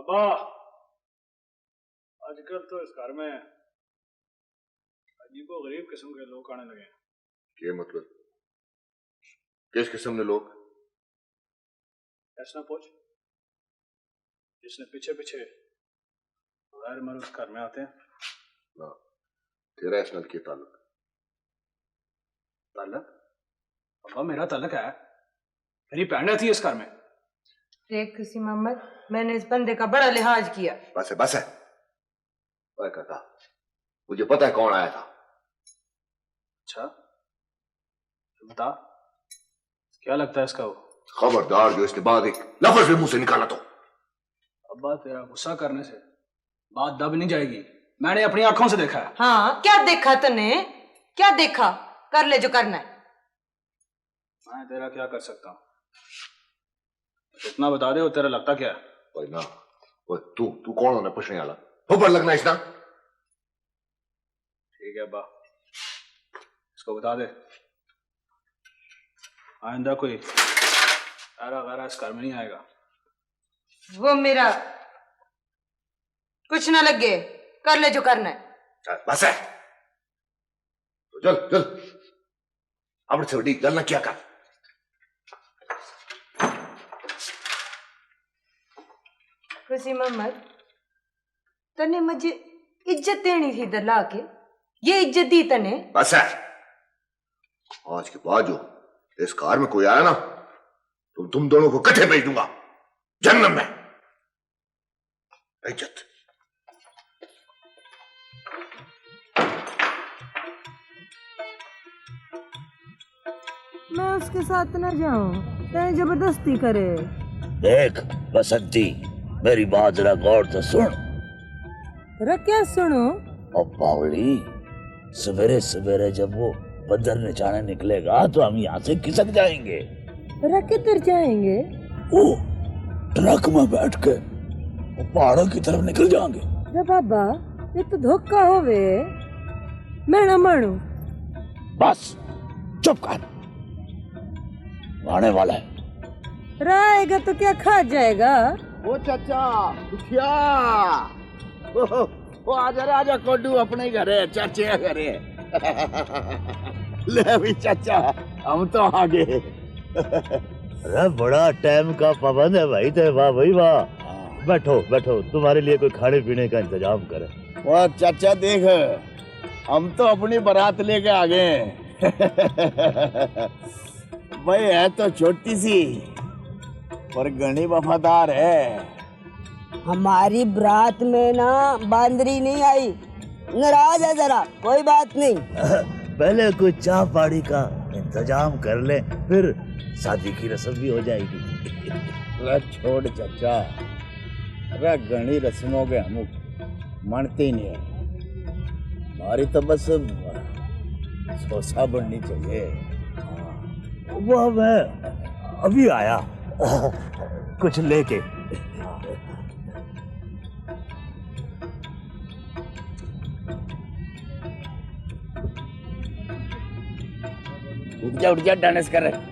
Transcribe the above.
अब्बा, आजकल तो इस घर में अजीबो गरीब किस्म के लोग आने लगे हैं। क्या मतलब? किस किस्म के लोग? ऐसा पूछ जिसने पीछे पीछे गैर मर्द उस घर में आते हैं। ना, तेरा इस नल क्या ताल्लुक? ताल्लुक? अब्बा मेरा ताल्लुक है, मेरी बहन रहती है इस घर में। देख किसी मोहम्मद, मैंने इस बंदे का बड़ा लिहाज किया। बस है बस है। ओए काका, मुझे पता है कौन आया था। अच्छा तो बता, क्या लगता है इसका वो? खबरदार जो इसके बाद एक लफ्ज भी मुंह से निकाला तो। अब्बा तेरा गुस्सा करने से बात दब नहीं जाएगी, मैंने अपनी आंखों से देखा है। हाँ, क्या देखा तूने? क्या देखा? कर ले जो करना है। मैं तेरा क्या कर सकता हूँ, इतना बता दे वो तेरा लगता क्या है? ओए ना, ओए तू कौन होना पूछने वाला? ऊपर लगना इसना। ठीक है अब्बा, इसको बता दे आइंदा कोई ऐरा गैरा इस घर में नहीं आएगा। वो मेरा कुछ ना लगे, कर ले जो करना है। चल बस है तो चल चल अब से बड़ी गल ना क्या कर। खुशी मोहम्मद, तने मुझे इज्जत देनी थी इधर लाके, ये इज्जत दी तने। बस है, आज के बाद जो इस कार में कोई आया ना तो तुम दोनों को कट्ठे भेज दूंगा जन्नत में। इज्जत। मैं उसके साथ न जाऊं, तेरे जबरदस्ती करे। देख बसंती, मेरी बात जरा गौर से सुन। क्या सुनो? अब बावली, सवेरे सवेरे जब वो बंदर नचाने निकलेगा तो हम यहाँ से खिसक जाएंगे। किधर जाएंगे? ओ, ट्रक में बैठ के वो पहाड़ों की तरफ निकल जाएंगे। अरे बाबा, ये तो धोखा होवे, मैं न मानू। बस चुप कर, आने वाला है। रहेगा तो क्या खा जाएगा? ओ चाचा दुखिया, वो आजा कोडू अपने घरे, चाचे घरे। ले भी चाचा, हम तो आ गए। अरे बड़ा टाइम का पाबंद है भाई, तो वाह भाई वाह। बैठो बैठो, तुम्हारे लिए कोई खाने पीने का इंतजाम करे। वो चाचा देख, हम तो अपनी बारात लेके आ गए। भाई है तो छोटी सी पर घनी वफादार है। हमारी बारात में ना बांदरी नहीं आई, नाराज है जरा, कोई बात नहीं। पहले कुछ चाय पानी का इंतजाम कर ले, फिर शादी की रस्म भी हो जाएगी। अरे छोड़ चाचा, अरे घनी रस्मों के हम मानते ही नहीं है। हमारी तो बस सोसा बननी चाहिए। वो मैं अभी आया कुछ लेके। उठ जा डांस कर रहे।